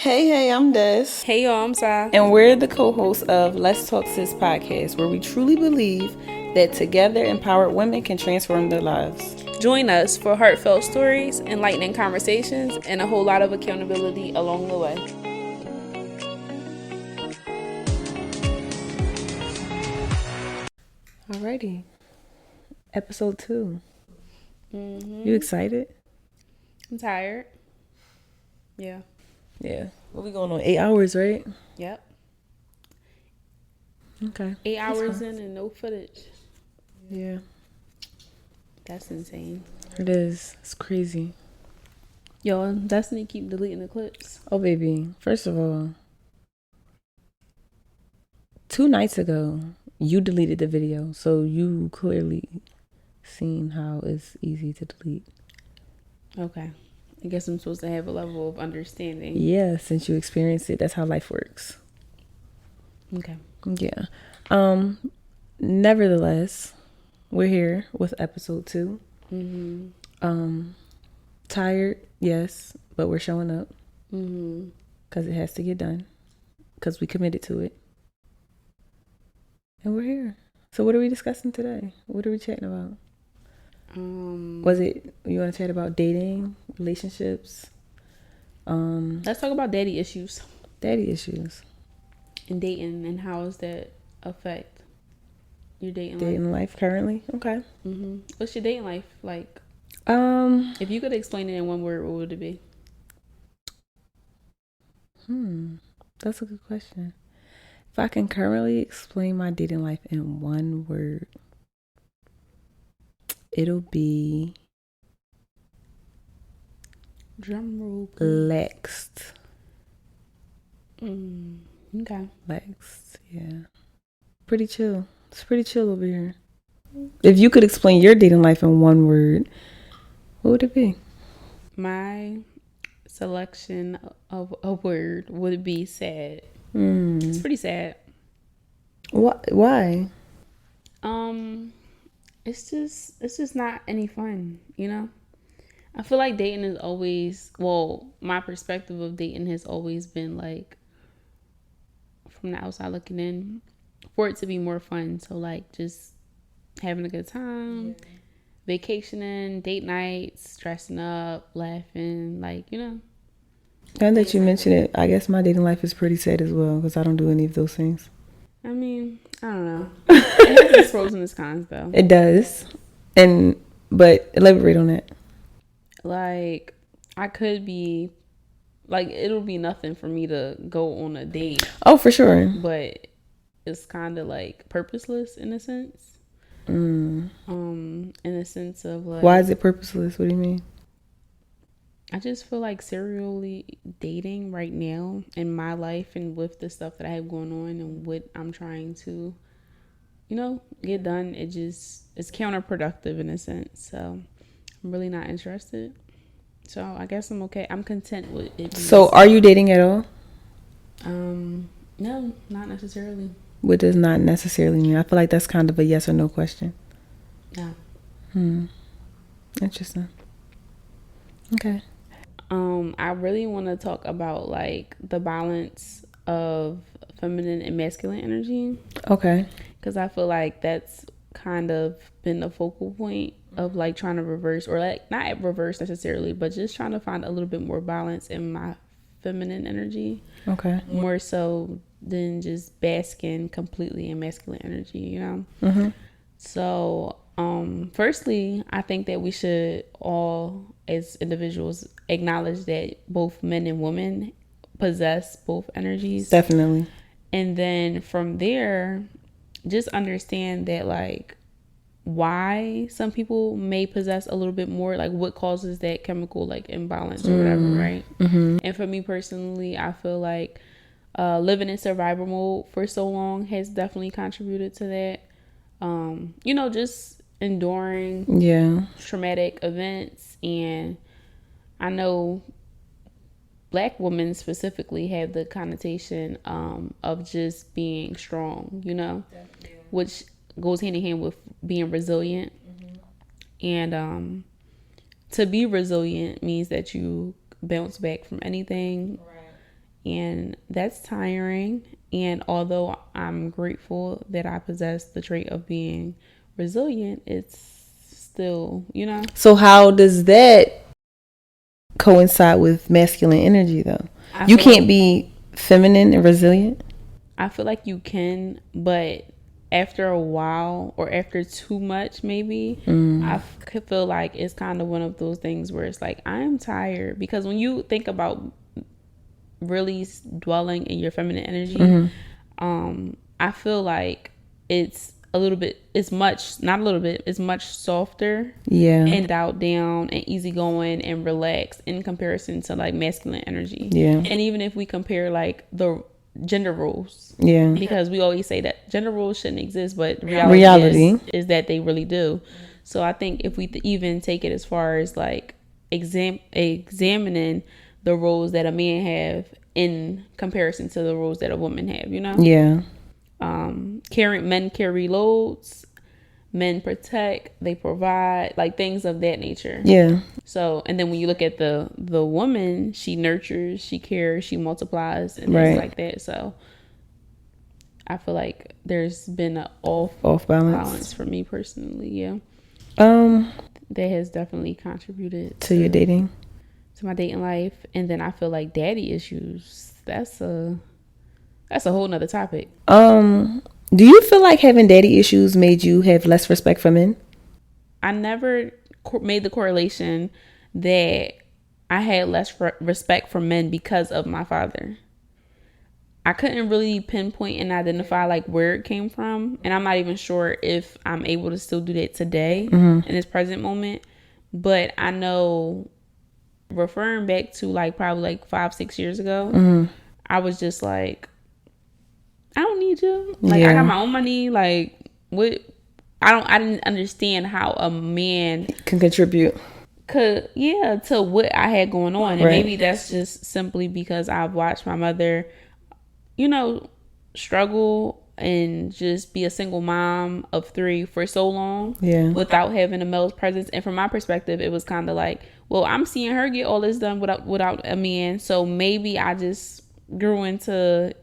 Hey, I'm Des. Hey y'all, I'm Sai. And we're the co hosts of Let's Talk Sis podcast, where we truly believe that together empowered women can transform their lives. Join us for heartfelt stories, enlightening conversations, and a whole lot of accountability along the way. Alrighty. Episode 2. Mm-hmm. You excited? I'm tired. Yeah. Yeah. What we going on? 8 hours, right? Yep. Okay. 8 hours in and no footage. Yeah. That's insane. It is. It's crazy. Yo, Destiny keep deleting the clips. Oh, baby. First of all, 2 nights ago, you deleted the video. So you clearly seen how it's easy to delete. Okay. I guess I'm supposed to have a level of understanding. Yeah, since you experienced it, that's how life works. Okay. Yeah. Nevertheless, we're here with episode 2. Mm-hmm. Tired, yes, but we're showing up. Mm-hmm. Because it has to get done. Because we committed to it. And we're here. So what are we discussing today? What are we chatting about? Was it, you want to chat about dating, relationships? Let's talk about daddy issues. Daddy issues. And dating, and how does that affect your dating life currently? Okay. Mm-hmm. What's your dating life like? If you could explain it in one word, what would it be? That's a good question. If I can currently explain my dating life in one word, it'll be drum roll, please. Relaxed. Okay. Relaxed, yeah. Pretty chill. It's pretty chill over here. If you could explain your dating life in one word, what would it be? My selection of a word would be sad. It's pretty sad. Why? It's just not any fun, you know? I feel like dating is always, well, my perspective of dating has always been like, from the outside looking in, for it to be more fun. So like just having a good time, vacationing, date nights, dressing up, laughing, like, you know. Now that you mention it, I guess my dating life is pretty sad as well because I don't do any of those things. I mean, I don't know. It has its pros and its cons though. It does. But elaborate on that. Like, I could be, like, it'll be nothing for me to go on a date. Oh, for sure. But it's kind of like purposeless in a sense. In a sense of like, why is it purposeless? What do you mean? I just feel like serially dating right now in my life and with the stuff that I have going on and what I'm trying to, you know, get done. It's counterproductive in a sense. So I'm really not interested. So I guess I'm okay. I'm content with it. So are you dating at all? No, not necessarily. What does not necessarily mean? I feel like that's kind of a yes or no question. No. Interesting. Okay. I really want to talk about like the balance of feminine and masculine energy. Okay. Because I feel like that's kind of been the focal point of like trying to reverse, or like not reverse necessarily, but just trying to find a little bit more balance in my feminine energy. Okay. More so than just basking completely in masculine energy, you know? So, firstly, I think that we should all, as individuals, acknowledge that both men and women possess both energies. Definitely. And then from there, just understand that, like, why some people may possess a little bit more, like what causes that chemical, like, imbalance or whatever, right? And for me personally, I feel like living in survival mode for so long has definitely contributed to that. You know, just enduring traumatic events. And I know Black women specifically have the connotation of just being strong, you know, which goes hand in hand with being resilient. And to be resilient means that you bounce back from anything. And that's tiring. And although I'm grateful that I possess the trait of being resilient, it's still, So how does that coincide with masculine energy though? You can't be feminine and resilient? I feel like you can, but after a while or after too much, maybe, I feel like it's kind of one of those things where it's like, I'm tired. Because when you think about really dwelling in your feminine energy, I feel like it's a little bit, it's much, not a little bit, it's much softer, and dialed down and easygoing and relaxed in comparison to like masculine energy. And even if we compare like the gender roles, because we always say that gender roles shouldn't exist, but reality is that they really do. So I think if we even take it as far as like examining the roles that a man have in comparison to the roles that a woman have, men carry loads, men protect, they provide, like things of that nature. So, and then when you look at the woman, she nurtures, she cares, she multiplies, and things like that. So I feel like there's been an off balance for me personally. That has definitely contributed to your dating, to my dating life. And then I feel like daddy issues, that's a whole nother topic. Do you feel like having daddy issues made you have less respect for men? I never made the correlation that I had less respect for men because of my father. I couldn't really pinpoint and identify like where it came from. And I'm not even sure if I'm able to still do that today in this present moment. But I know, referring back to like probably like 5-6 years ago, I was just like, I don't need you. Like, I got my own money. Like, what? I didn't understand how a man can contribute to what I had going on. And maybe that's just simply because I've watched my mother, struggle and just be a single mom of 3 for so long without having a male's presence. And from my perspective, it was kind of like, well, I'm seeing her get all this done without a man. So maybe I just grew into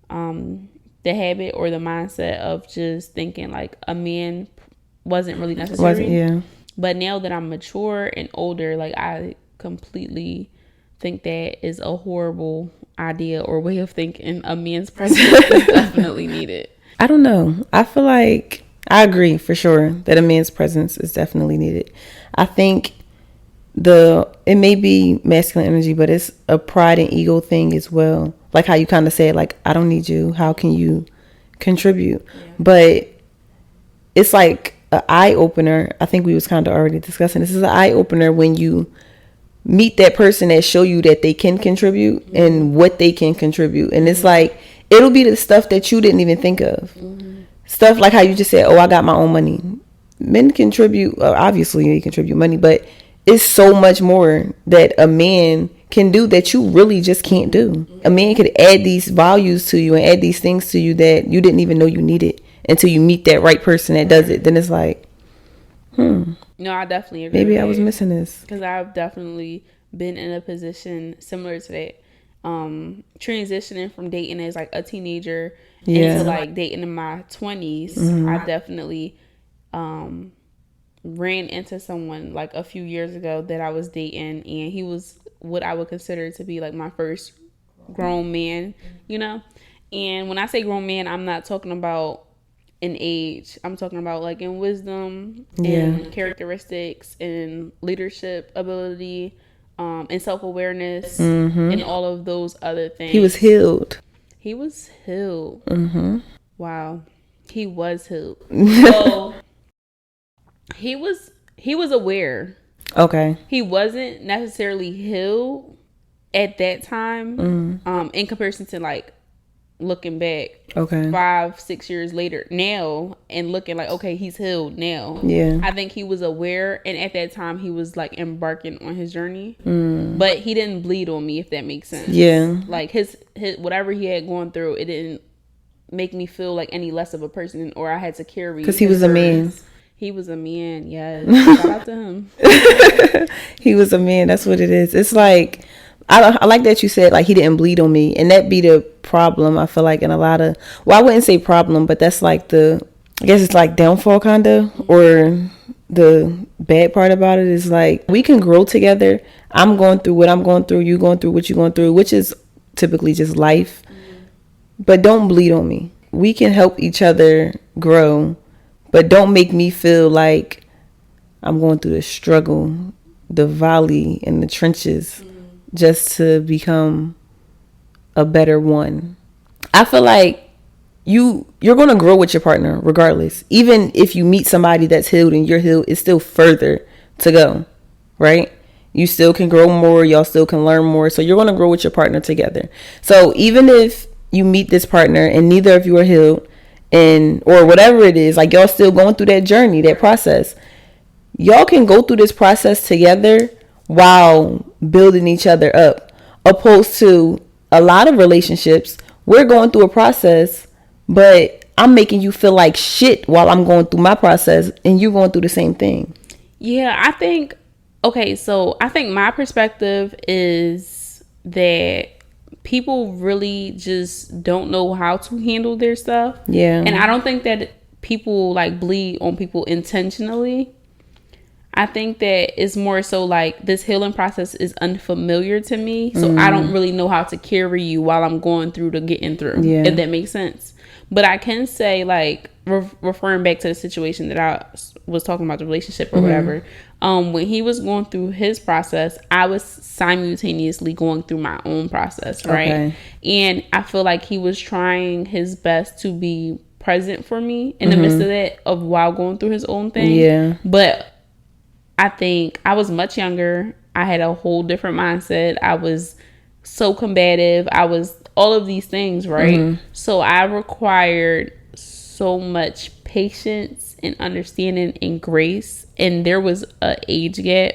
the habit or the mindset of just thinking like a man wasn't really necessary. But now that I'm mature and older, like I completely think that is a horrible idea or way of thinking. A man's presence is definitely needed. I don't know. I feel like I agree for sure that a man's presence is definitely needed. I think it may be masculine energy, but it's a pride and ego thing as well. Like how you kind of said, like, I don't need you. How can you contribute? But it's like an eye opener. I think we was kind of already discussing. This is an eye opener when you meet that person that show you that they can contribute and what they can contribute. And it's like, it'll be the stuff that you didn't even think of. Stuff like how you just said, oh, I got my own money. Men contribute, obviously they contribute money, but it's so much more that a man can do that you really just can't do. A man could add these values to you and add these things to you that you didn't even know you needed until you meet that right person that does it. Then it's like, No, I definitely agree. Maybe I was missing this. Because I've definitely been in a position similar to that. Transitioning from dating as like a teenager into like dating in my 20s. I definitely ran into someone like a few years ago that I was dating, and he was what I would consider to be like my first grown man, And when I say grown man, I'm not talking about in age. I'm talking about like in wisdom and characteristics and leadership ability, and self-awareness and all of those other things. He was healed. Wow. He was healed. So he was aware. Okay. He wasn't necessarily healed at that time, in comparison to like looking back 5-6 years later now and looking like, okay, he's healed now. I think he was aware, and at that time he was like embarking on his journey, but he didn't bleed on me, if that makes sense. Like his whatever he had gone through, it didn't make me feel like any less of a person, or I had to carry, because he was a man. He was a man. Yes. Shout out to him. He was a man. That's what it is. It's like I like that you said like he didn't bleed on me, and that be the problem. I feel like in a lot of, well, I wouldn't say problem, but that's like I guess it's like downfall kind of, or the bad part about it is like we can grow together. I'm going through what I'm going through, you going through what you're going through, which is typically just life. But don't bleed on me. We can help each other grow, but don't make me feel like I'm going through the struggle, the valley, and the trenches just to become a better one. I feel like you're going to grow with your partner regardless. Even if you meet somebody that's healed and you're healed, it's still further to go, right? You still can grow more. Y'all still can learn more. So you're going to grow with your partner together. So even if you meet this partner and neither of you are healed, and or whatever it is, like y'all still going through that journey, that process, y'all can go through this process together while building each other up, opposed to a lot of relationships, we're going through a process, but I'm making you feel like shit while I'm going through my process and you're going through the same thing. Yeah, I think, okay, so I think my perspective is that people really just don't know how to handle their stuff. Yeah. And I don't think that people like bleed on people intentionally. I think that it's more so like this healing process is unfamiliar to me. So I don't really know how to carry you while I'm going through to getting through, if that makes sense. But I can say, like, referring back to the situation that I was talking about, the relationship or whatever, when he was going through his process, I was simultaneously going through my own process, right? Okay. And I feel like he was trying his best to be present for me in the midst of that, while going through his own thing. Yeah. But I think I was much younger. I had a whole different mindset. I was so combative. I was all of these things, right? So I required so much patience and understanding and grace. And there was an age gap.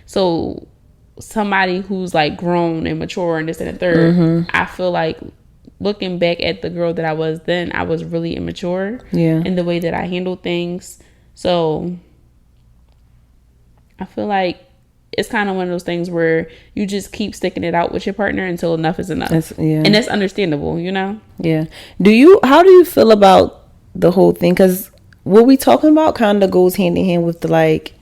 So somebody who's like grown and mature and this and the third, I feel like looking back at the girl that I was then, I was really immature in the way that I handled things. So I feel like it's kind of one of those things where you just keep sticking it out with your partner until enough is enough. And that's understandable, you know? Yeah. How do you feel about the whole thing? Because what we talking about kind of goes hand in hand with the, like,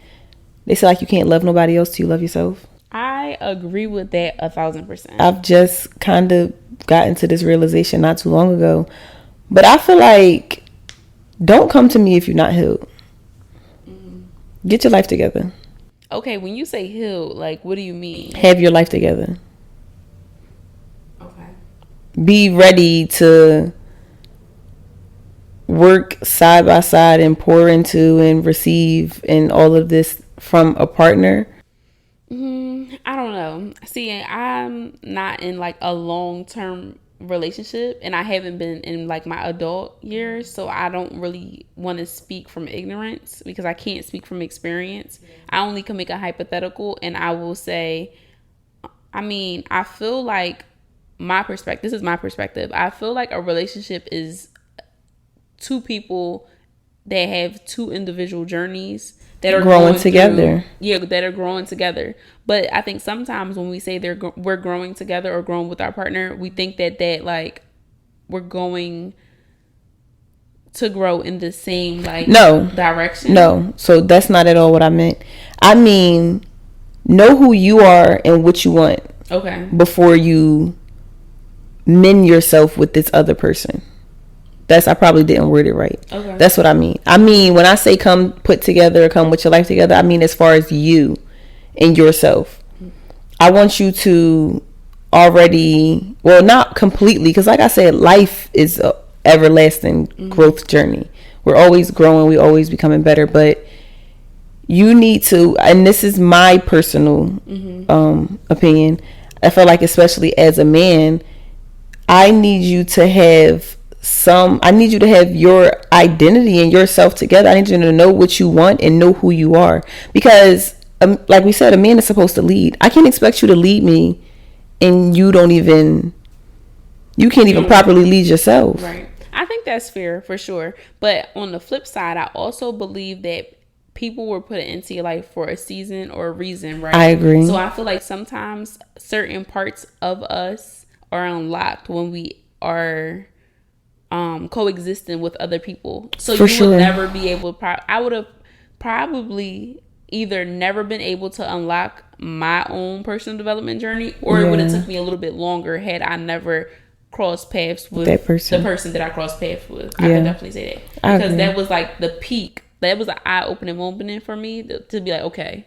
they say like you can't love nobody else till you love yourself. I agree with that 1,000%. I've just kind of gotten to this realization not too long ago. But I feel like, don't come to me if you're not healed. Get your life together. Okay, when you say healed, like, what do you mean? Have your life together. Okay. Be ready to work side by side and pour into and receive and all of this from a partner. I don't know. See, I'm not in like a long-term relationship, and I haven't been in like my adult years, so I don't really want to speak from ignorance because I can't speak from experience. I only can make a hypothetical, and I will say, I mean, I feel like this is my perspective. I feel like a relationship is two people that have two individual journeys that are growing together. That are growing together. But I think sometimes when we say we're growing together or growing with our partner, we think that like we're going to grow in the same direction. No, so that's not at all what I meant. I mean, know who you are and what you want. Okay. Before you mend yourself with this other person. I probably didn't word it right. Okay. That's what I mean. I mean, when I say come put together, come with your life together, I mean as far as you and yourself. I want you to already, well, not completely, because like I said, life is a everlasting growth journey. We're always growing. We're always becoming better. But you need to, and this is my personal opinion, I feel like especially as a man, I need you to have your identity and yourself together. I need you to know what you want and know who you are, because like we said, a man is supposed to lead. I can't expect you to lead me and you can't even properly lead yourself. Right. I think that's fair for sure. But on the flip side, I also believe that people were put into your life for a season or a reason, right? I agree. So I feel like sometimes certain parts of us are unlocked when we are coexisting with other people. So For you sure. would never be able to, I would have probably either never been able to unlock my own personal development journey, or it would have took me a little bit longer had I never crossed paths with that person. the person that I crossed paths with. I can definitely say that, because that was like the peak. That was an eye-opening moment for me to be like, okay,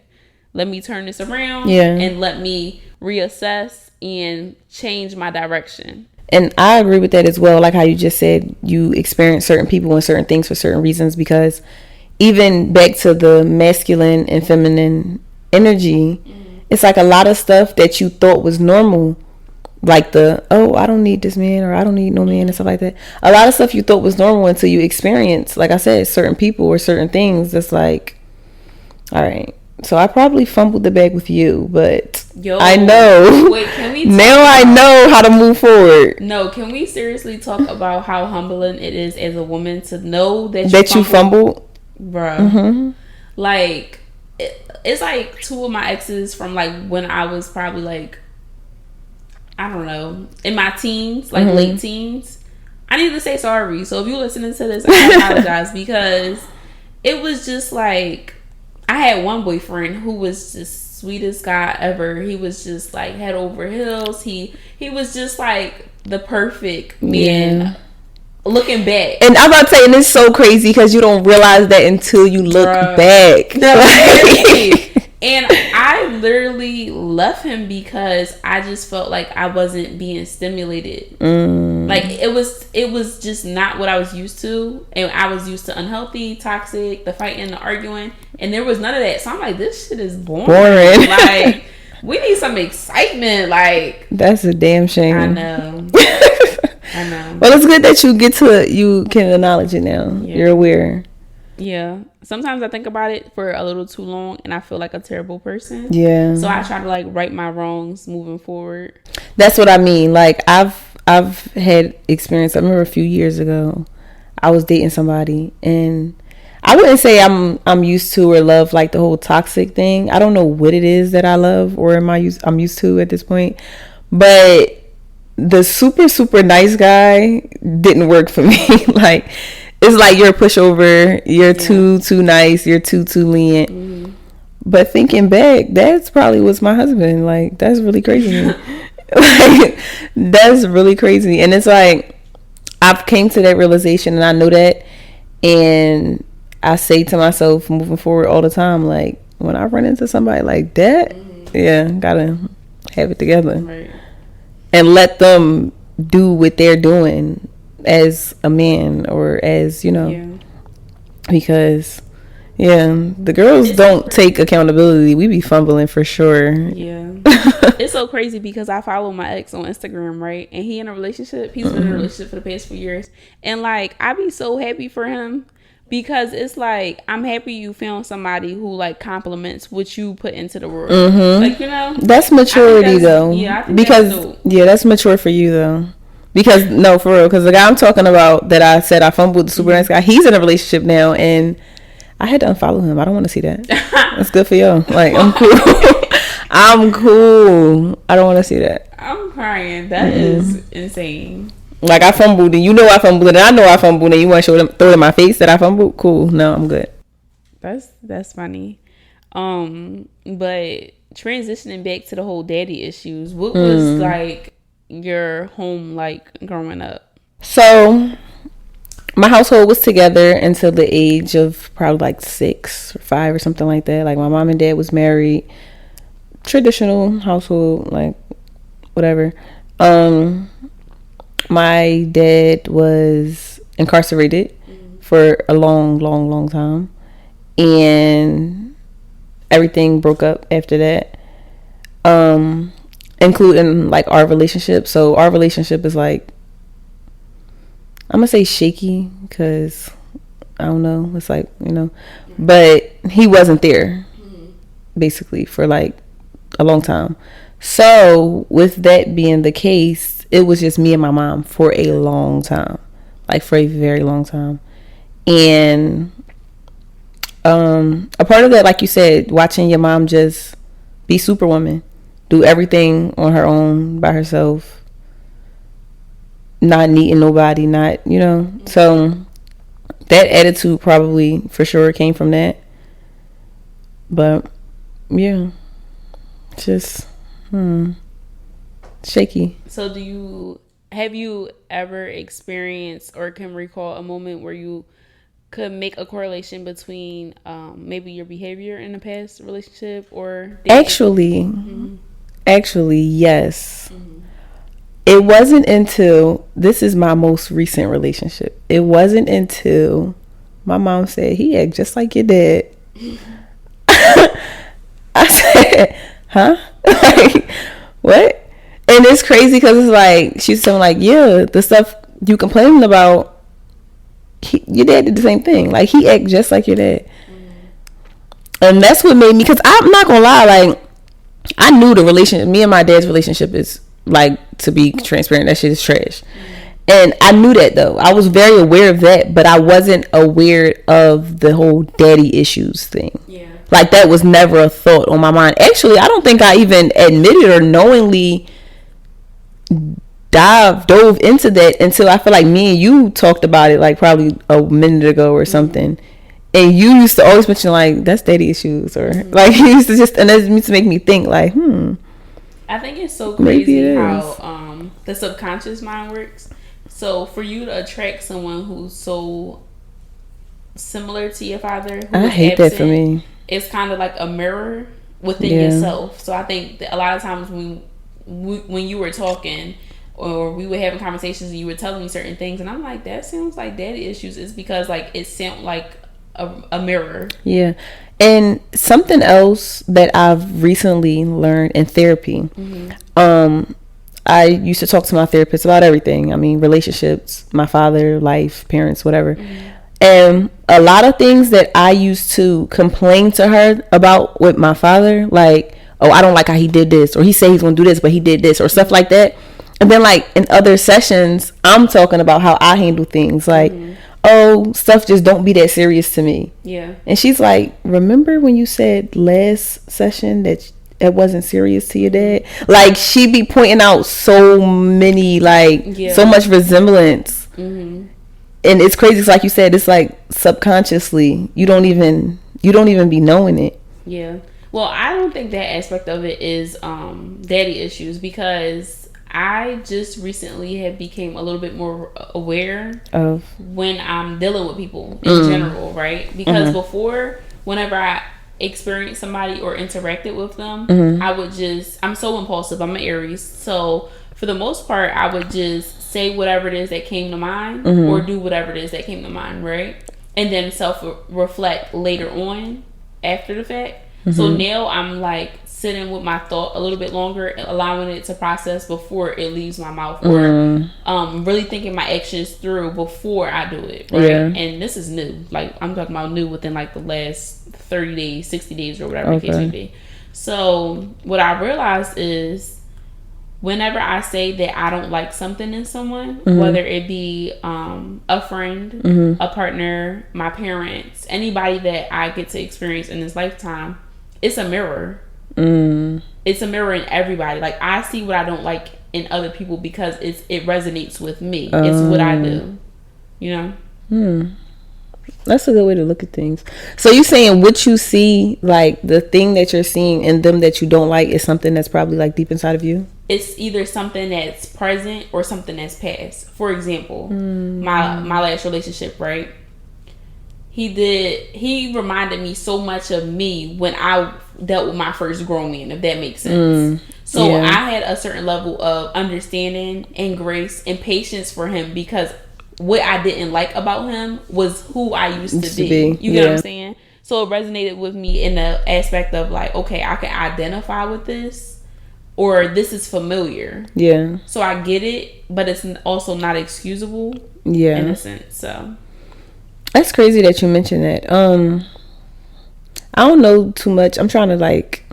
let me turn this around and let me reassess and change my direction. And I agree with that as well. Like how you just said, you experience certain people and certain things for certain reasons, because even back to the masculine and feminine energy, it's like a lot of stuff that you thought was normal, like I don't need this man, or I don't need no man, and stuff like that. A lot of stuff you thought was normal until you experience, like I said, certain people or certain things. That's like, all right, so I probably fumbled the bag with you, but I know. Wait, can we now I know how to move forward. No, can we seriously talk about how humbling it is as a woman to know that you fumbled? Bruh. Mm-hmm. Like, it's like two of my exes from like when I was probably like, I don't know, in my teens, like late teens. I need to say sorry. So if you're listening to this, I apologize, because it was just like, I had one boyfriend who was just sweetest guy ever. He was just like head over heels. He was just like the perfect man. Looking back, and I'm about to say, and it's so crazy because you don't realize that until you look back. And I literally left him because I just felt like I wasn't being stimulated. Like it was just not what I was used to, and I was used to unhealthy, toxic, the fighting, the arguing, and there was none of that. So I'm like, this shit is boring. Like, we need some excitement. Like, that's a damn shame. I know. I know. Well, it's good that you can acknowledge it now. Yeah. You're aware. Yeah. Sometimes I think about it for a little too long and I feel like a terrible person. Yeah. So I try to like right my wrongs moving forward. That's what I mean. Like I've had experience. I remember a few years ago, I was dating somebody, and I wouldn't say I'm used to or love like the whole toxic thing. I don't know what it is that I love or I'm used to at this point, but the super, super nice guy didn't work for me. Like, it's like you're a pushover. You're too nice. You're too lenient. Mm-hmm. But thinking back, that's probably was my husband. Like, that's really crazy. Like, that's really crazy. And it's like, I've came to that realization, and I know that. And I say to myself moving forward all the time, like, when I run into somebody like that, gotta have it together. Right. And let them do what they're doing as a man, or as, because, the girls don't take accountability. We be fumbling for sure. Yeah. It's so crazy because I follow my ex on Instagram, right? And he in a relationship. He's been in a relationship for the past few years. And, like, I be so happy for him. Because it's like, I'm happy you found somebody who like compliments what you put into the world. Like, that's maturity though. Yeah, I think because that's mature for you though. Because no, for real. Because the guy I'm talking about that I said I fumbled, the super nice guy, he's in a relationship now, and I had to unfollow him. I don't want to see that. That's good for you. Like, I'm cool. I'm cool. I don't want to see that. I'm crying. That is insane. Like, I fumbled, and I fumbled, and I know I fumbled, and you want to throw it in my face that I fumbled? Cool. No, I'm good. That's funny. But transitioning back to the whole daddy issues, what was like your home like growing up? So my household was together until the age of probably like 6 or 5 or something like that. Like, my mom and dad was married, traditional household, like whatever. My dad was incarcerated for a long time, and everything broke up after that, including like our relationship. So our relationship is like, I'm gonna say shaky, because I don't know, it's like, but he wasn't there basically for like a long time. So with that being the case, it was just me and my mom for a long time, like for a very long time. And A part of that, like you said, watching your mom just be superwoman, do everything on her own by herself, not needing nobody, not, you know. So that attitude probably for sure came from that. But yeah, just shaky. So have you ever experienced or can recall a moment where you could make a correlation between maybe your behavior in a past relationship or actually yes. It wasn't until, this is my most recent relationship, it wasn't until my mom said, he act just like your dad. I said, huh? Like, what? And it's crazy because it's like, she's saying like, yeah, the stuff you complaining about, your dad did the same thing. Like, he act just like your dad. And that's what made me, because I'm not gonna lie, like, I knew the relationship, me and my dad's relationship is, like, to be transparent, that shit is trash. And I knew that, though. I was very aware of that, but I wasn't aware of the whole daddy issues thing. Yeah. Like, that was never a thought on my mind. Actually, I don't think I even admitted or knowingly dove into that until I feel like me and you talked about it, like, probably a minute ago or something. And you used to always mention, like, that's daddy issues, or like, you used to just, and that used to make me think, like, I think it's so crazy how the subconscious mind works. So for you to attract someone who's so similar to your father, I hate that for me. It's kind of like a mirror within yourself. So I think that a lot of times when you were talking or we were having conversations and you were telling me certain things, and I'm like, that sounds like daddy issues, is because like it sounds like a mirror. Yeah. And something else that I've recently learned in therapy, I used to talk to my therapist about everything. I mean, relationships, my father, life, parents, whatever. And a lot of things that I used to complain to her about with my father, like, oh, I don't like how he did this, or he said he's going to do this, but he did this, or stuff like that. And then, like, in other sessions, I'm talking about how I handle things, like, oh, stuff just don't be that serious to me. Yeah. And she's like, remember when you said last session that it wasn't serious to your dad? Like, she be pointing out so many, like, so much resemblance. And it's crazy. It's like you said, it's like subconsciously, you don't even be knowing it. Yeah. Well, I don't think that aspect of it is daddy issues, because I just recently have became a little bit more aware of when I'm dealing with people in general, right? Because before, whenever I experienced somebody or interacted with them, I'm so impulsive. I'm an Aries. So for the most part, I would just say whatever it is that came to mind or do whatever it is that came to mind, right? And then self-reflect later on after the fact. So now I'm like sitting with my thought a little bit longer, allowing it to process before it leaves my mouth, or really thinking my actions through before I do it, right? Yeah. And this is new. Like, I'm talking about new within like the last 30 days, 60 days, or whatever the case may be. So what I realized is whenever I say that I don't like something in someone, whether it be a friend, a partner, my parents, anybody that I get to experience in this lifetime, it's a mirror. It's a mirror in everybody. Like, I see what I don't like in other people because it resonates with me. It's what I do, you know. That's a good way to look at things. So you saying what you see, like the thing that you're seeing in them that you don't like, is something that's probably like deep inside of you? It's either something that's present or something that's past. For example, my last relationship, right? He reminded me so much of me when I dealt with my first grown man, if that makes sense. So I had a certain level of understanding and grace and patience for him, because what I didn't like about him was who I used to be. You get what I'm saying? So it resonated with me in the aspect of like, okay, I can identify with this, or this is familiar. Yeah. So I get it, but it's also not excusable. Yeah. In a sense. So that's crazy that you mentioned that. I don't know too much. I'm trying to like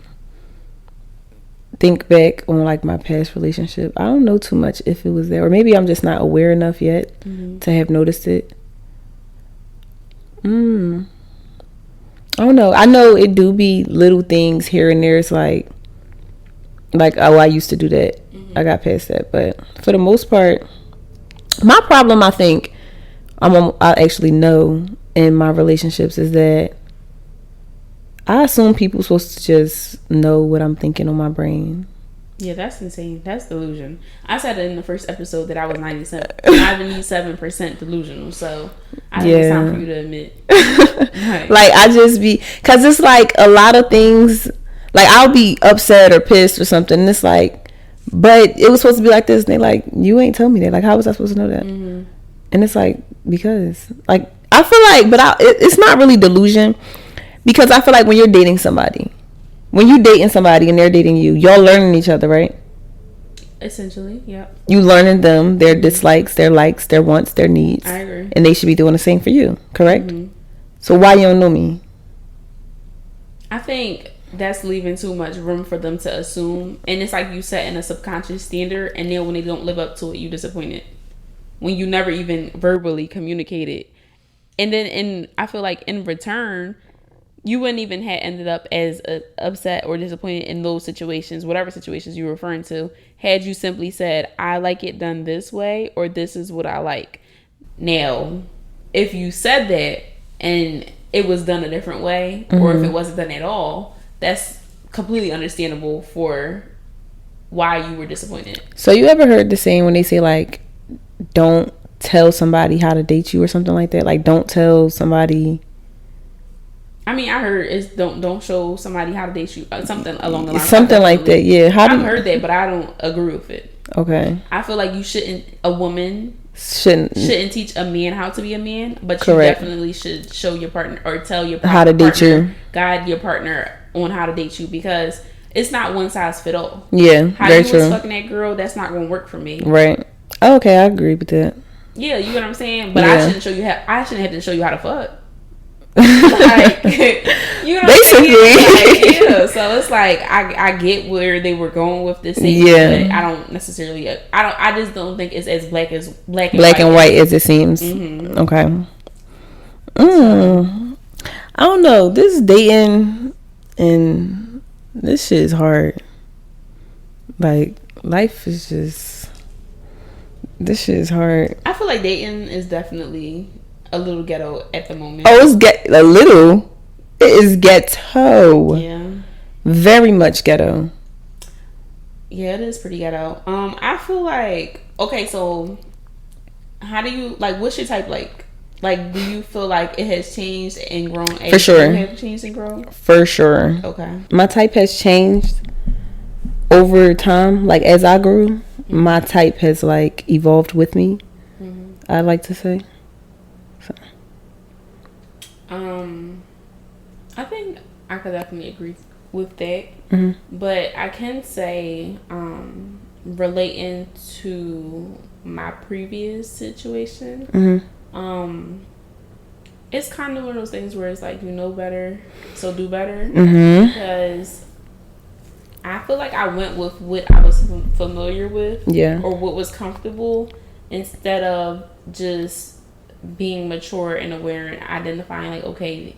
think back on like my past relationship. I don't know too much if it was there, or maybe I'm just not aware enough yet to have noticed it. I don't know. I know it do be little things here and there. It's like oh, I used to do that. I got past that, but for the most part, my problem, I think, I actually know in my relationships is that I assume people supposed to just know what I'm thinking on my brain. Yeah, that's insane. That's delusion. I said it in the first episode that I was 97% delusional. So I think it's time for you to admit. Like I just be, cause it's like a lot of things. Like I'll be upset or pissed or something. And it's like, but it was supposed to be like this. And they like, you ain't tell me that. Like, how was I supposed to know that? Mm-hmm. And it's like, because like I feel like, but it's not really delusion, because I feel like when you're dating somebody. When you dating somebody and they're dating you, y'all learning each other, right? Essentially, yeah. You learning them, their dislikes, their likes, their wants, their needs. I agree. And they should be doing the same for you, correct? Mm-hmm. So why you don't know me? I think that's leaving too much room for them to assume. And it's like you setting a subconscious standard, and then when they don't live up to it, you disappointed. When you never even verbally communicated. And then I feel like in return, you wouldn't even have ended up as upset or disappointed in those situations, whatever situations you're referring to, had you simply said, I like it done this way, or this is what I like. Now, if you said that and it was done a different way, mm-hmm. or if it wasn't done at all, that's completely understandable for why you were disappointed. So you ever heard the saying when they say like, don't tell somebody how to date you or something like that? Like, don't tell somebody... I mean, I heard it's don't show somebody how to date you, something along the lines. Something like that, yeah. I've heard that, but I don't agree with it. Okay. I feel like a woman shouldn't teach a man how to be a man, but correct. You definitely should show your partner or tell your partner how to date you, guide your partner on how to date you, because it's not one size fit all. Yeah, how very you true. was fucking that girl, that's not gonna work for me. Right. Okay, I agree with that. Yeah, you know what I'm saying. But yeah. I shouldn't have to show you how to fuck. Like, you know, basically, like, yeah. So it's like I get where they were going with this thing, yeah. But I don't necessarily. I just don't think it's as black and white as it seems. Mm-hmm. Okay. I don't know. This dating and this shit is hard. Like, life is just, this shit is hard. I feel like dating is definitely a little ghetto at the moment. Oh, it's a little. It is ghetto. Yeah. Very much ghetto. Yeah, it is pretty ghetto. I feel like, okay, so how do you, like, what's your type like? Like, do you feel like it has changed and grown as for sure. You have changed and grown? For sure. Okay. My type has changed over time. Like, as I grew, mm-hmm. my type has, like, evolved with me. Mm-hmm. I'd like to say. So. I think I could definitely agree with that. Mm-hmm. But I can say, relating to my previous situation, mm-hmm. It's kind of one of those things where it's like, you know better, so do better. Mm-hmm. Because I feel like I went with what I was familiar with, yeah, or what was comfortable, instead of just being mature and aware and identifying, like, okay,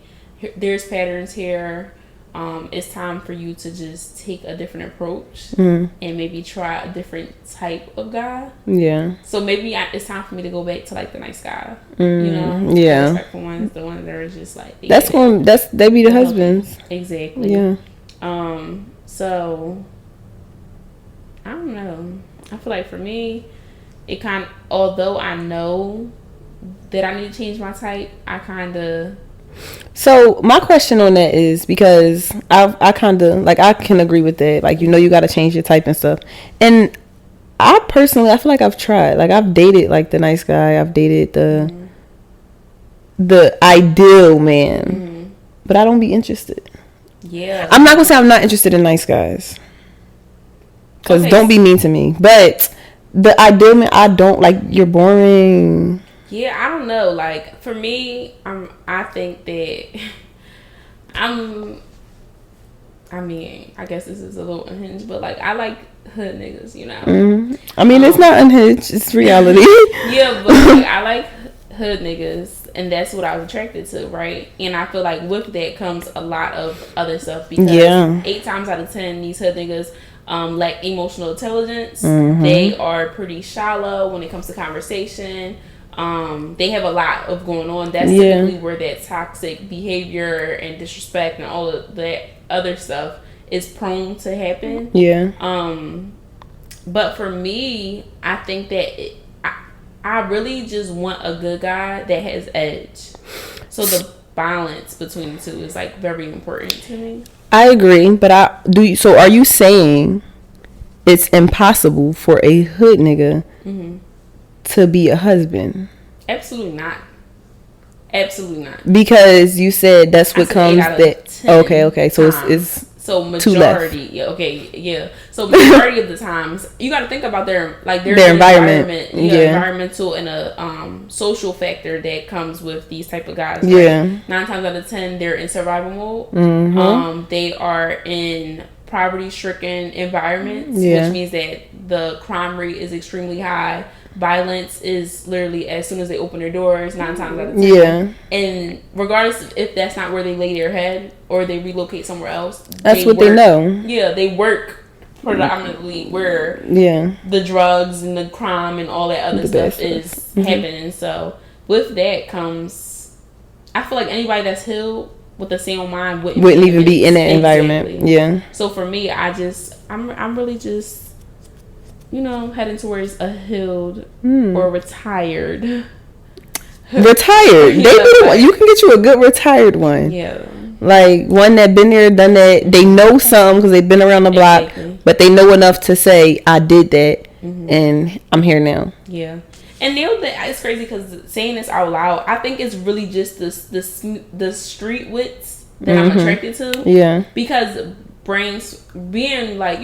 there's patterns here. It's time for you to just take a different approach, mm-hmm. and maybe try a different type of guy. Yeah. So maybe it's time for me to go back to, like, the nice guy. Mm-hmm. You know. Yeah. The respectful ones, the ones that are just like. They be the husbands. Exactly. Yeah. So I don't know. I feel like for me, although I know that I need to change my type, I kind of. So my question on that is, because I kind of, like, I can agree with that. Like, you know, you got to change your type and stuff. And I personally, I feel like I've tried. Like, I've dated, like, the nice guy. I've dated the ideal man. Mm-hmm. But I don't be interested. Yeah. I'm not going to say I'm not interested in nice guys. Because don't be mean to me. But the ideal man, I don't, like, you're boring. Yeah, I don't know. Like, for me, I think that I mean, I guess this is a little unhinged, but, like, I like hood niggas, you know? Mm-hmm. I mean, it's not unhinged. It's reality. Yeah, but, like, I like hood niggas. and that's what I was attracted to, right? And I feel like with that comes a lot of other stuff, because 8 times out of 10 these hood niggas lack emotional intelligence. They are pretty shallow when it comes to conversation. They have a lot of going on. That's typically where that toxic behavior and disrespect and all of that other stuff is prone to happen. But for me, I think that I really just want a good guy that has edge. So the balance between the two is like very important to me. I agree, but so are you saying it's impossible for a hood nigga to be a husband? Absolutely not. Absolutely not. Because you said that's what comes that. Okay. So it's so majority. So majority of the times you got to think about their environment. Environmental and a social factor that comes with these type of guys. Right? 9 times out of 10, they're in survival mode. They are in poverty-stricken environments, which means that the crime rate is extremely high. Violence is literally as soon as they open their doors, 9 times out of 10. And regardless if that's not where they lay their head or they relocate somewhere else, that's what they know. Yeah, they work predominantly where the drugs and the crime and all that other stuff is happening. So with that comes, I feel like anybody that's healed with the same mind wouldn't even be in that environment. Yeah. So for me, I'm really just, heading towards a healed or retired. Retired. You can get you a good retired one. Yeah. Like one that been there, done that. They know something because they've been around the block, but they know enough to say, I did that and I'm here now. Yeah. And it's crazy because saying this out loud, I think it's really just the street wits that I'm attracted to. Yeah. Because being like,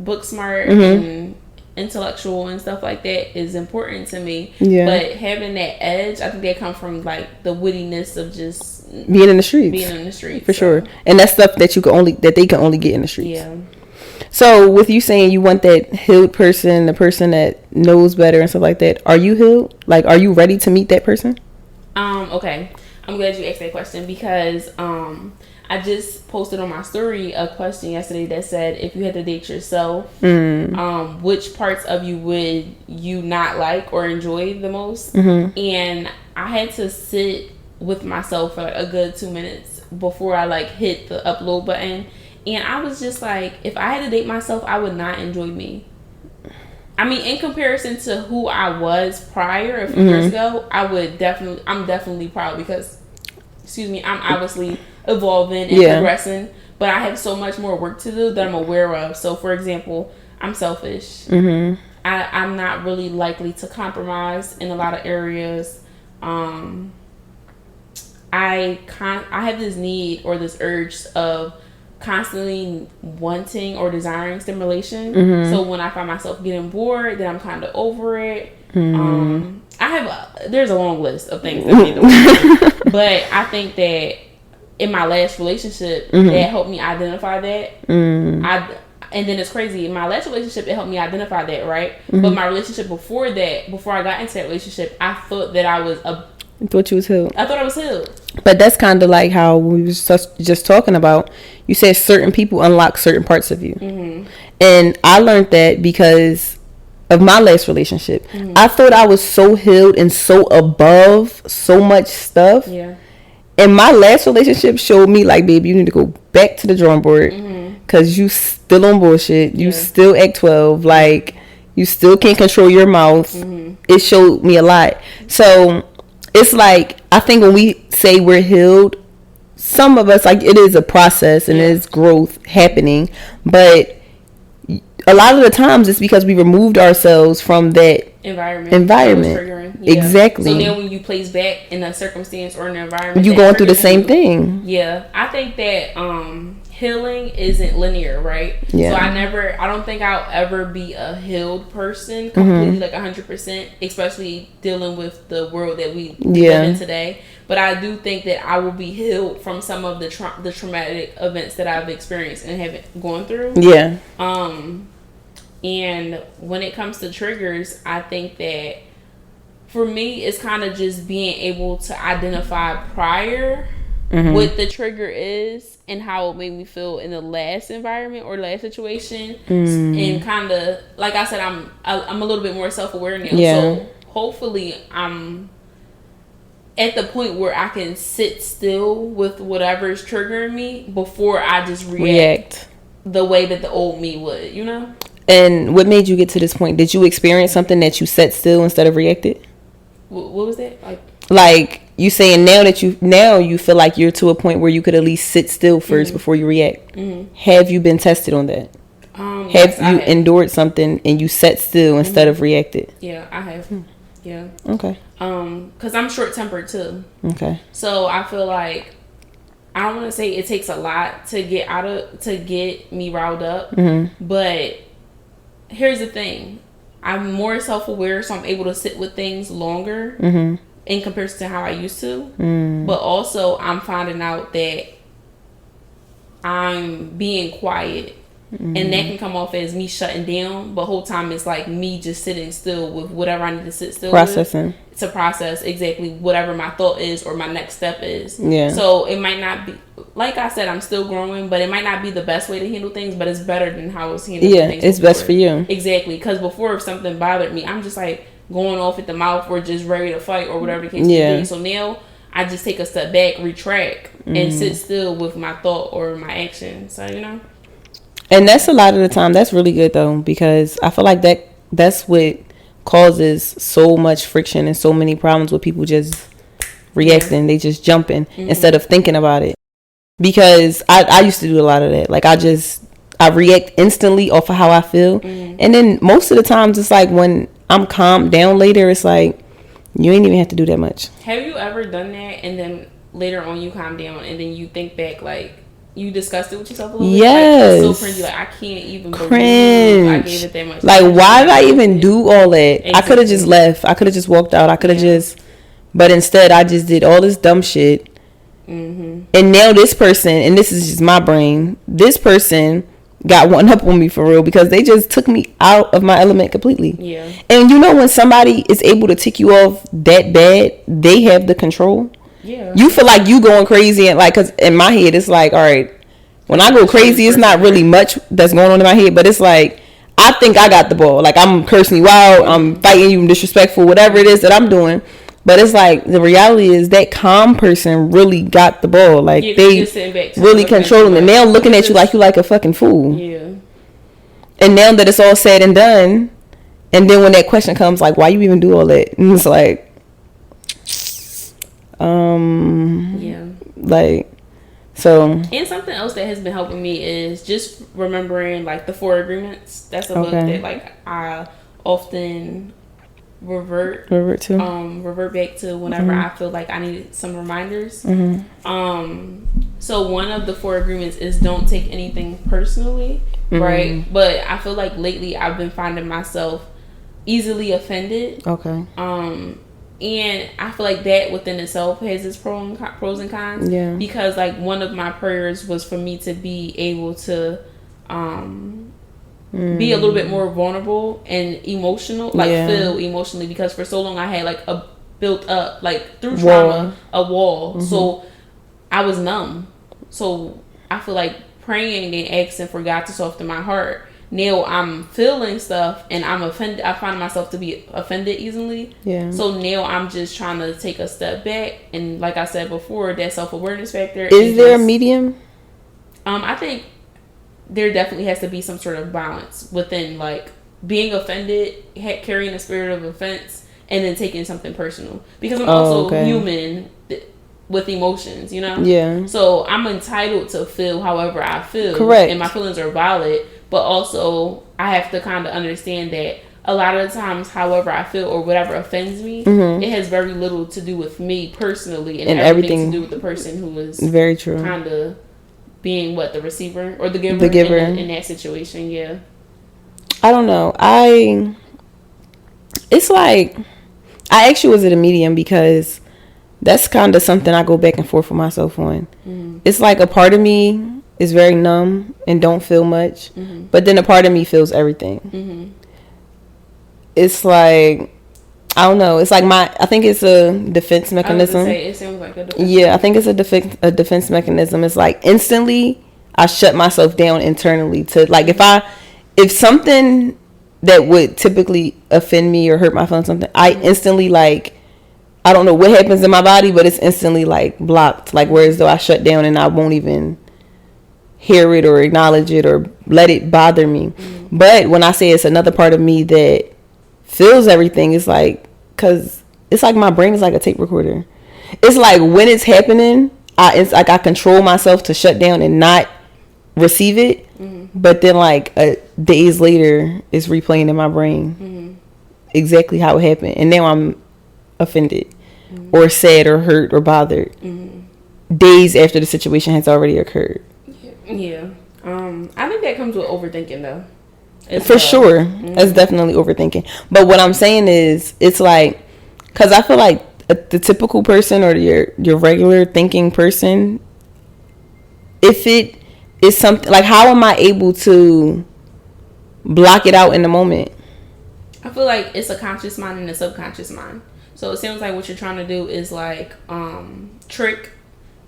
book smart and intellectual and stuff like that is important to me. Yeah. But having that edge, I think that comes from like the wittiness of just being in the streets. For sure. And that's stuff that they can only get in the streets. Yeah. So with you saying you want that healed person, the person that knows better and stuff like that, are you healed? Like, are you ready to meet that person? Okay. I'm glad you asked that question because I just posted on my story a question yesterday that said, if you had to date yourself, which parts of you would you not like or enjoy the most? And I had to sit with myself for like a good 2 minutes before I like hit the upload button. And I was just like, if I had to date myself, I would not enjoy me. I mean, in comparison to who I was prior a few years ago, I'm definitely proud because, I'm obviously evolving and progressing, but I have so much more work to do that I'm aware of. So, for example, I'm selfish. I'm not really likely to compromise in a lot of areas. I have this need or this urge of constantly wanting or desiring stimulation. So when I find myself getting bored, then I'm kind of over it. There's a long list of things that I need to work on. But I think that in my last relationship, that helped me identify that. And then it's crazy. In my last relationship, it helped me identify that, right? But my relationship before I got into that relationship, I thought that I was I thought you was healed. I thought I was healed. But that's kind of like how we was just talking about. You said certain people unlock certain parts of you. And I learned that because of my last relationship. I thought I was so healed and so above so much stuff. Yeah. And my last relationship showed me like, baby, you need to go back to the drawing board because you still on bullshit. You still act 12. Like, you still can't control your mouth. It showed me a lot. So it's like, I think when we say we're healed, some of us, like, it is a process and it's growth happening, but a lot of the times it's because we removed ourselves from that environment. Exactly. So then when you place back in a circumstance or an environment, you going through the same thing. Yeah. I think that healing isn't linear, right? Yeah. So I don't think I'll ever be a healed person completely, like 100%, especially dealing with the world that we live in today. But I do think that I will be healed from some of the traumatic events that I've experienced and have gone through. Yeah. And when it comes to triggers, I think that for me, it's kind of just being able to identify prior what the trigger is and how it made me feel in the last environment or last situation, and kind of, like I said, I'm a little bit more self-aware now. So hopefully I'm at the point where I can sit still with whatever's triggering me before I just react the way that the old me would, you know? And what made you get to this point? Did you experience something that you sat still instead of reacted? What was that? Like you saying now you feel like you're to a point where you could at least sit still first before you react. Have you been tested on that? Have you endured something and you sat still instead of reacted? Yeah, I have. Yeah. Okay. Because I'm short-tempered too. Okay. So I feel like, I don't want to say it takes a lot to get me riled up, but here's the thing. I'm more self-aware, so I'm able to sit with things longer in comparison to how I used to. But also, I'm finding out that I'm being quiet. And that can come off as me shutting down, but whole time it's like me just sitting still with whatever I need to sit still processing with, to process exactly whatever my thought is or my next step is. Yeah. So it might not be, like I said, I'm still growing, but it might not be the best way to handle things, but it's better than how I was handling things it's before. Best for you. Exactly, because before, if something bothered me, I'm just like going off at the mouth or just ready to fight or whatever the case may be. So now I just take a step back, retract, and sit still with my thought or my action. So, you know. And that's a lot of the time. That's really good though, because I feel like that's what causes so much friction and so many problems with people just reacting. They just jumping instead of thinking about it. Because I used to do a lot of that. Like I react instantly off of how I feel. And then most of the times it's like when I'm calmed down later, it's like you ain't even have to do that much. Have you ever done that and then later on you calm down and then you think back like you discussed it with yourself a little bit? Yes. Like, it's so cringy. Like, I can't even believe I gave it that much. Like, why did I even do all that? Exactly. I could have just left. I could have just walked out. I could have just... But instead, I just did all this dumb shit. And now this person, and this is just my brain, this person got one up on me for real because they just took me out of my element completely. Yeah. And you know when somebody is able to tick you off that bad, they have the control. Yeah. You feel like you going crazy and like, cause in my head it's like, all right, when I go crazy, it's not really much that's going on in my head, but it's like I think I got the ball. Like I'm cursing you out, I'm fighting you, disrespectful, whatever it is that I'm doing. But it's like the reality is that calm person really got the ball. Like they really controlling it. And they're looking at you like a fucking fool. Yeah. And now that it's all said and done, and then when that question comes, like, why you even do all that? And it's like, like, so. And something else that has been helping me is just remembering like the 4 agreements. That's a book that like I often revert back to whenever I feel like I need some reminders. So one of the 4 agreements is don't take anything personally, right? But I feel like lately I've been finding myself easily offended. And I feel like that within itself has its pros and cons. Yeah. Because like one of my prayers was for me to be able to be a little bit more vulnerable and emotional, like feel emotionally, because for so long I had like a built up, like through trauma, a wall. So I was numb. So I feel like praying and asking for God to soften my heart. Now I'm feeling stuff and I'm offended. I find myself to be offended easily. Yeah. So now I'm just trying to take a step back, and like I said before, that self-awareness factor. Is there a medium? I think there definitely has to be some sort of balance within like being offended, carrying a spirit of offense, and then taking something personal, because I'm also human with emotions, you know? Yeah. So I'm entitled to feel however I feel. Correct. And my feelings are valid, but also I have to kind of understand that a lot of the times, however I feel or whatever offends me, it has very little to do with me personally, and everything to do with the person who is very true, kind of being the receiver or the giver, in that situation. Yeah. I don't know. It's like, I actually was at a medium because that's kind of something I go back and forth with myself on. It's like a part of me is very numb and don't feel much, but then a part of me feels everything. It's like I don't know. It's like I think it's a defense mechanism. Say, it seems like a defense. Yeah, I think it's a defense mechanism. It's like instantly I shut myself down internally to like if something that would typically offend me or hurt my feelings something, I instantly like I don't know what happens in my body, but it's instantly like blocked. Like whereas though I shut down and I won't even hear it or acknowledge it or let it bother me. But when I say it's another part of me that feels everything, it's like because it's like my brain is like a tape recorder. It's like when it's happening, it's like I control myself to shut down and not receive it. But then like days later, it's replaying in my brain exactly how it happened, and now I'm offended or sad or hurt or bothered days after the situation has already occurred. Yeah. I think that comes with overthinking though. For sure. That's definitely overthinking. But what I'm saying is, it's like, because I feel like the typical person or your regular thinking person, if it is something, like how am I able to block it out in the moment? I feel like it's a conscious mind and a subconscious mind. So it seems like what you're trying to do is like trick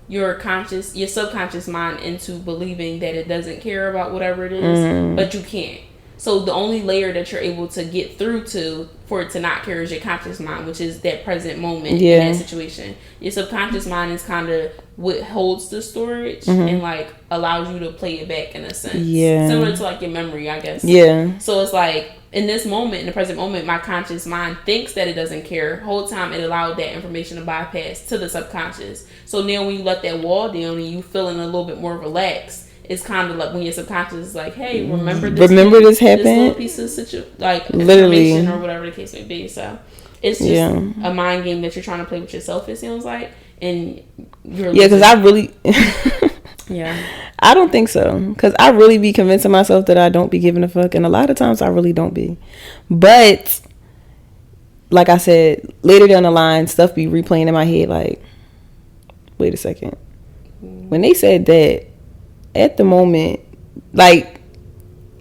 your subconscious mind into believing that it doesn't care about whatever it is, but you can't. So the only layer that you're able to get through to for it to not care is your conscious mind, which is that present moment in that situation. Your subconscious mind is kind of what holds the storage and like allows you to play it back in a sense. Yeah. Similar to like your memory, I guess. Yeah. So it's like in this moment, in the present moment, my conscious mind thinks that it doesn't care. Whole time it allowed that information to bypass to the subconscious. So now when you let that wall down and you feeling a little bit more relaxed, it's kind of like when your subconscious is like, hey, remember this happened? This little piece of literally information or whatever the case may be. So it's just a mind game that you're trying to play with yourself, it sounds like. And you're because I really I don't think so, because I really be convincing myself that I don't be giving a fuck, and a lot of times I really don't be. But like I said, later down the line, stuff be replaying in my head like, wait a second, when they said that, at the moment, like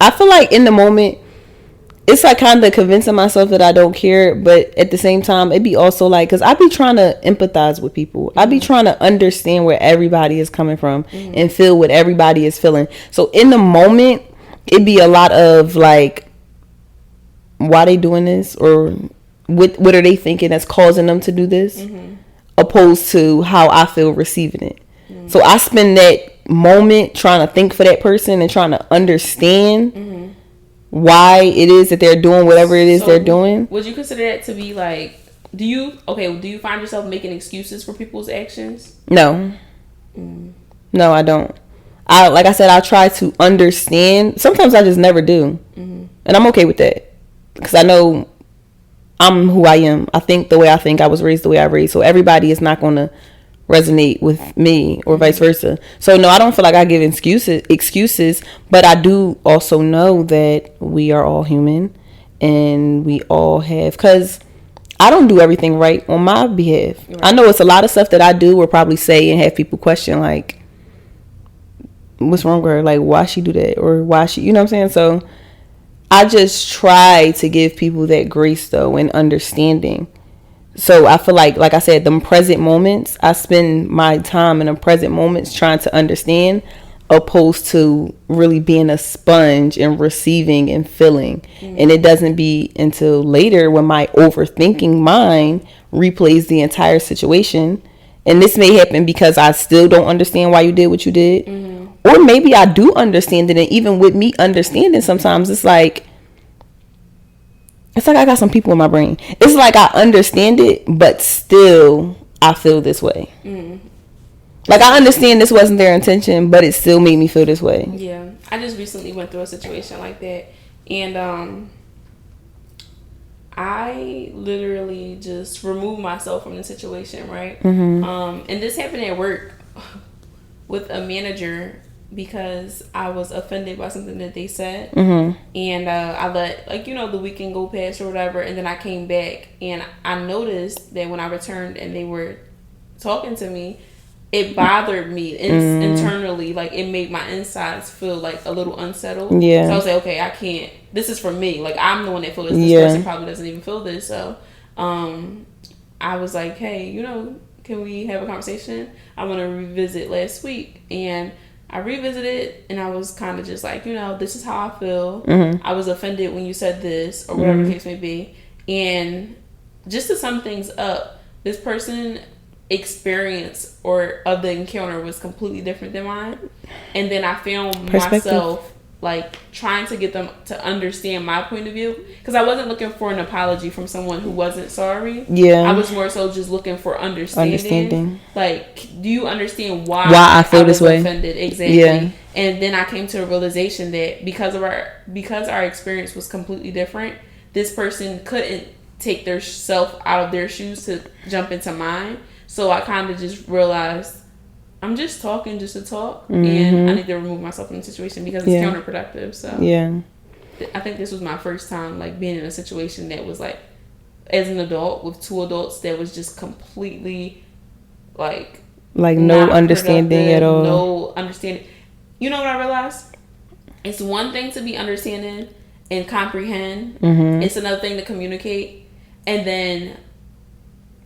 I feel like in the moment it's like kind of convincing myself that I don't care, but at the same time it be also like, because I be trying to empathize with people. I be trying to understand where everybody is coming from and feel what everybody is feeling. So in the moment it be a lot of like, why they doing this, or what are they thinking that's causing them to do this, opposed to how I feel receiving it. So I spend that moment trying to think for that person and trying to understand why it is that they're doing whatever it is they're doing. Would you consider that to be like, do you find yourself making excuses for people's actions? No. No, I don't. Like I said, I try to understand. Sometimes I just never do. And I'm okay with that, because I know I'm who I am. I think the way I think. I was raised the way I raised. So everybody is not going to resonate with me or vice versa. So no, I don't feel like I give excuses, but I do also know that we are all human and we all have, because I don't do everything right on my behalf. Right. I know it's a lot of stuff that I do or probably say and have people question like, what's wrong with her? Like, why she do that? Or why she, you know what I'm saying? So I just try to give people that grace though and understanding. So I feel like I said, them present moments, I spend my time in the present moments trying to understand, opposed to really being a sponge and receiving and feeling. And it doesn't be until later when my overthinking mind replays the entire situation. And this may happen because I still don't understand why you did what you did. Or maybe I do understand it, and even with me understanding, sometimes it's like I got some people in my brain. It's like I understand it, but still I feel this way. Like I understand this wasn't their intention, but it still made me feel this way. Yeah, I just recently went through a situation like that, and I literally just removed myself from the situation, right? And this happened at work with a manager, because I was offended by something that they said. And I let the weekend go past or whatever, and then I came back and I noticed that when I returned and they were talking to me, it bothered me internally. Like it made my insides feel like a little unsettled. So I was like, okay, I can't, this is for me, like I'm the one that feels this. This person probably doesn't even feel this. So I was like, hey, can we have a conversation? I want to revisit last week. And I revisited, and I was kind of just like, this is how I feel. I was offended when you said this, or whatever the case may be. And just to sum things up, this person experience or of the encounter was completely different than mine. And then I found myself like trying to get them to understand my point of view, because I wasn't looking for an apology from someone who wasn't sorry. I was more so just looking for understanding. Like, do you understand why I feel this way? Offended? Exactly. And then I came to a realization that because our experience was completely different, this person couldn't take their self out of their shoes to jump into mine. So I kind of just realized I'm just talking just to talk, and I need to remove myself from the situation because it's counterproductive. So I think this was my first time like being in a situation that was like, as an adult with two adults, that was just completely like no understanding at all. No understanding. You know what I realized? It's one thing to be understanding and comprehend. It's another thing to communicate, and then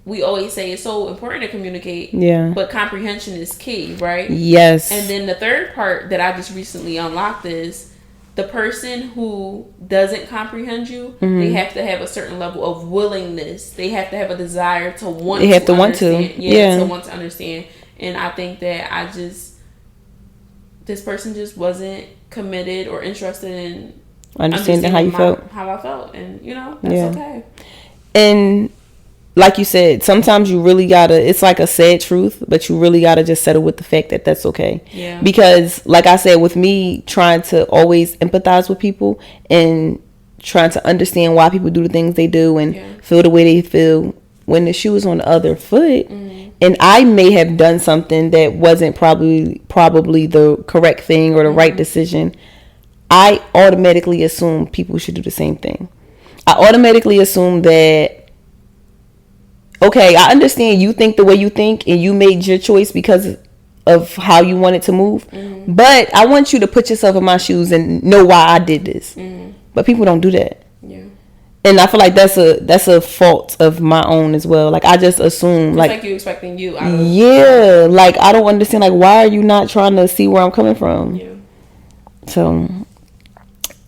we always say it's so important to communicate, but comprehension is key, right? Yes. And then the third part that I just recently unlocked is the person who doesn't comprehend you, they have to have a certain level of willingness. They have to have a desire to want to understand. To want to understand. And I think that this person just wasn't committed or interested in understanding how you felt. How I felt. And, that's okay. And like you said, sometimes you really gotta, it's like a sad truth, but you really gotta just settle with the fact that that's okay. Yeah. Because like I said, with me trying to always empathize with people and trying to understand why people do the things they do and feel the way they feel, when the shoe is on the other foot, and I may have done something that wasn't probably the correct thing or the right decision, I automatically assume people should do the same thing. I automatically assume that, okay, I understand you think the way you think and you made your choice because of how you wanted to move. But I want you to put yourself in my shoes and know why I did this. But people don't do that. Yeah. And I feel like that's a fault of my own as well. Like I just assume it's like you expecting you out of like I don't understand, like why are you not trying to see where I'm coming from? Yeah. So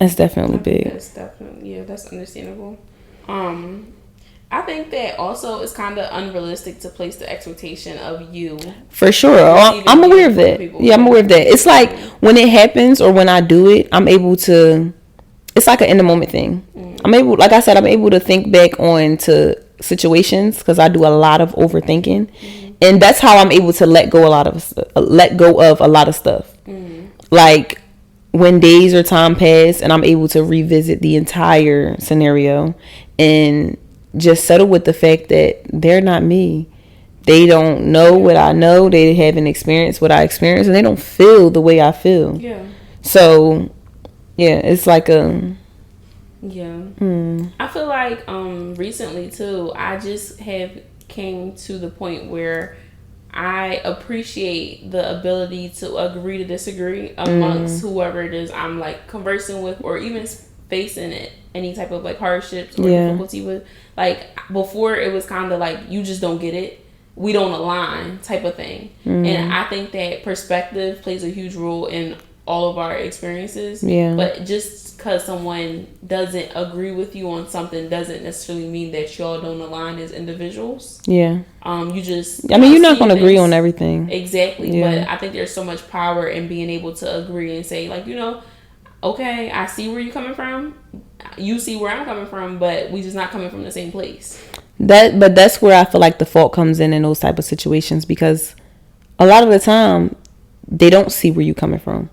it's definitely big. That's understandable. I think that also it's kind of unrealistic to place the expectation of you. For sure. I'm aware of that. I'm aware of that. It's like when it happens or when I do it, I'm able to, it's like an in the moment thing. I'm able to think back on to situations because I do a lot of overthinking. And that's how I'm able to let go of a lot of stuff. Like when days or time pass and I'm able to revisit the entire scenario and just settle with the fact that they're not me. They don't know what I know. They haven't experienced what I experienced, and they don't feel the way I feel. Yeah. So, it's like a. Yeah. I feel like recently too, I just have came to the point where I appreciate the ability to agree to disagree amongst whoever it is I'm like conversing with, or even facing it, any type of like hardships or difficulty with. Like before it was kind of like you just don't get it, we don't align type of thing. And I think that perspective plays a huge role in all of our experiences. But just because someone doesn't agree with you on something doesn't necessarily mean that y'all don't align as individuals. You just you're not going to agree on everything. Exactly. But I think there's so much power in being able to agree and say like, okay, I see where you're coming from. You see where I'm coming from, but we just not coming from the same place. But that's where I feel like the fault comes in those type of situations, because a lot of the time they don't see where you're coming from.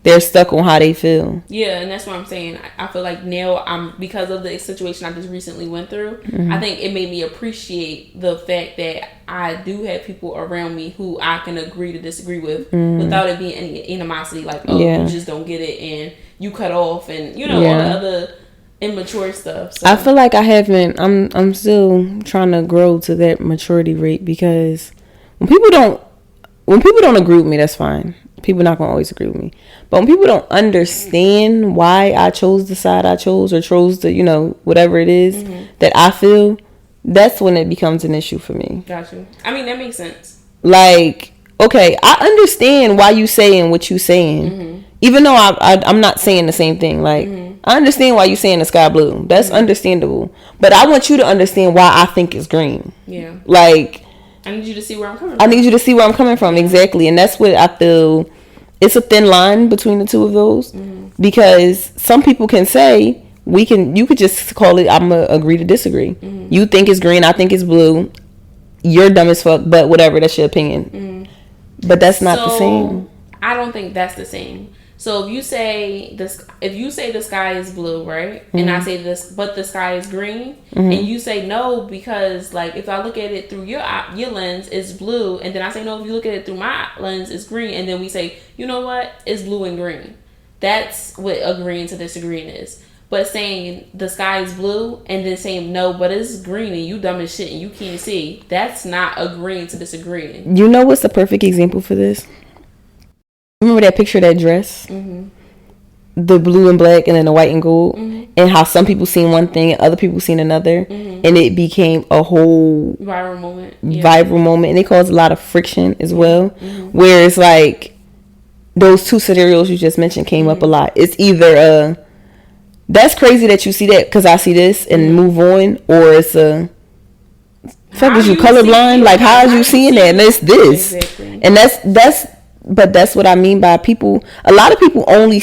They're stuck on how they feel. Yeah, and that's what I'm saying. I feel like now because of the situation I just recently went through, I think it made me appreciate the fact that I do have people around me who I can agree to disagree with without it being any animosity, like, you just don't get it and you cut off and, all the other immature stuff. So. I feel like I'm still trying to grow to that maturity rate, because when people don't agree with me, that's fine. People not gonna always agree with me, but when people don't understand why I chose the side I chose or chose the whatever it is that I feel, that's when it becomes an issue for me. Gotcha. I mean, that makes sense. Like, okay, I understand why you saying what you saying. Mm-hmm. Even though I'm not saying the same thing. Like, I understand why you saying the sky blue. That's understandable. But I want you to understand why I think it's green. Yeah. Like, I need you to see where I'm coming from. I need you to see where I'm coming from. Exactly. And that's what I feel. It's a thin line between the two of those. Mm-hmm. Because some people can say, you could just call it, I'm going to agree to disagree. Mm-hmm. You think it's green, I think it's blue. You're dumb as fuck, but whatever, that's your opinion. Mm-hmm. But that's not the same. I don't think that's the same. So if you say the sky is blue, right? Mm-hmm. And I say this, but the sky is green, mm-hmm. and you say no because, like, if I look at it through your lens, it's blue, and then I say no, if you look at it through my lens, it's green, and then we say, you know what, it's blue and green. That's what agreeing to disagreeing is. But saying the sky is blue and then saying no, but it's green and you dumb as shit and you can't see, that's not agreeing to disagreeing. You know what's the perfect example for this? Remember that picture of that dress? Mm-hmm. The blue and black and then the white and gold? Mm-hmm. And how some people seen one thing and other people seen another. Mm-hmm. And it became a whole viral moment. And it caused a lot of friction as well. Mm-hmm. Where it's like those two scenarios you just mentioned came up a lot. It's either that's crazy that you see that because I see this and move on, or it's fuck, is you colorblind? Like, how are you seeing that? And it's this. Exactly. And that's what I mean by people. A lot of people only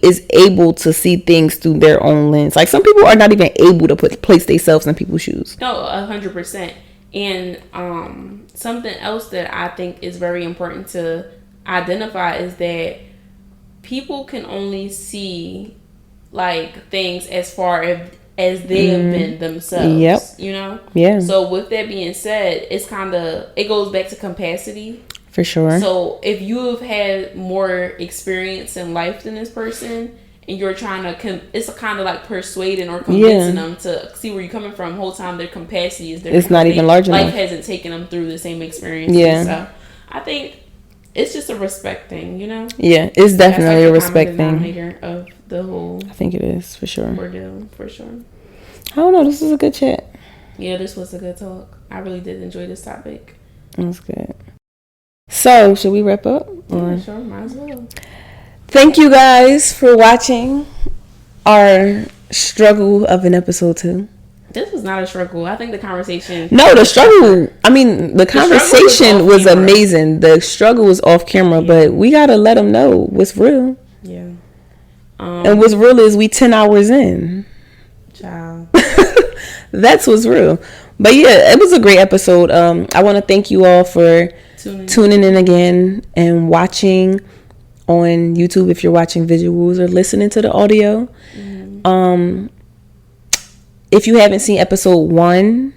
is able to see things through their own lens. Like, some people are not even able to place themselves in people's shoes. No, 100%. And something else that I think is very important to identify is that people can only see, like, things as far as they have been themselves. Yep. You know? Yeah. So with that being said, it goes back to capacity. For sure. So if you have had more experience in life than this person, and you're trying to, it's kind of like persuading or convincing them to see where you're coming from. The whole time their capacity is different. It's not even large enough. Life hasn't taken them through the same experience. Yeah. So I think it's just a respect thing, you know? Yeah, it's definitely a respect thing. Of the whole, I think it is, for sure. Ordeal, for sure. I don't know. This was a good chat. Yeah, this was a good talk. I really did enjoy this topic. That's good. So, should we wrap up? Yeah, sure. Might as well. Thank you guys for watching our struggle of an episode 2. This was not a struggle. I think the conversation... No, the struggle... I mean, the conversation was amazing. The struggle was off camera, but we got to let them know what's real. Yeah. And what's real is we 10 hours in. Child. That's what's real. But yeah, it was a great episode. I want to thank you all for tuning in again and watching on YouTube if you're watching visuals or listening to the audio. Mm-hmm. If you haven't seen episode 1,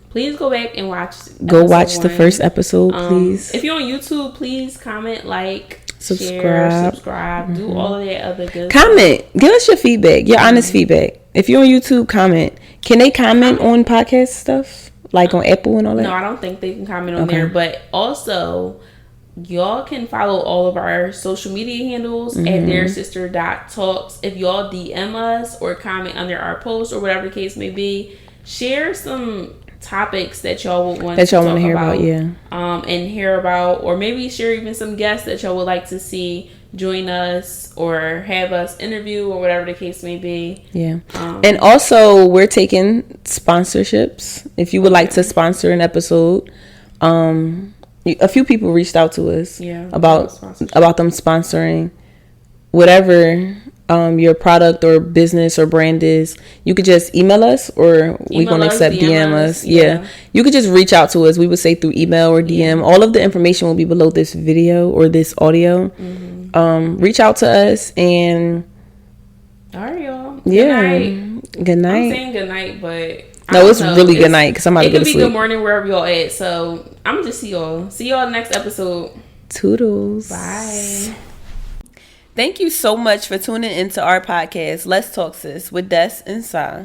please go back and watch. Watch the first episode, please. If you're on YouTube, please comment, like, subscribe, share, mm-hmm. do all of that other good comment stuff. Give us your feedback, your honest feedback. If you're on YouTube, comment. Can they comment on podcast stuff, like on Apple and all that? No, I don't think they can comment on there. But also, y'all can follow all of our social media handles at dearsister.talks. If y'all DM us or comment under our post or whatever the case may be, share some topics that y'all would want to hear about. And hear about, or maybe share even some guests that y'all would like to see join us or have us interview or whatever the case may be. And also, we're taking sponsorships. If you would like to sponsor an episode, a few people reached out to us about them sponsoring whatever your product or business or brand is. You could just email us, or we're going to accept DM us. You could just reach out to us. We would say through email or DM. All of the information will be below this video or this audio. Reach out to us, and all right, y'all. Good night. Good night. I'm saying good night, but no, it's really good night because I'm about to go to sleep. It could be good morning wherever y'all at. So I'm gonna just see y'all next episode. Toodles. Bye. Thank you so much for tuning into our podcast, Let's Talk Sis, with Des and Sa.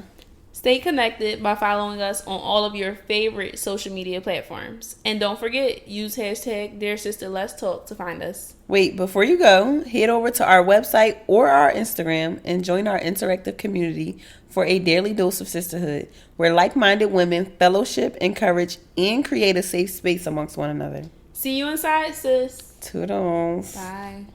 Stay connected by following us on all of your favorite social media platforms. And don't forget, use hashtag Dear Sister Let's Talk to find us. Wait, before you go, head over to our website or our Instagram and join our interactive community for a daily dose of sisterhood, where like-minded women fellowship, encourage, and create a safe space amongst one another. See you inside, sis. Toodles. Bye.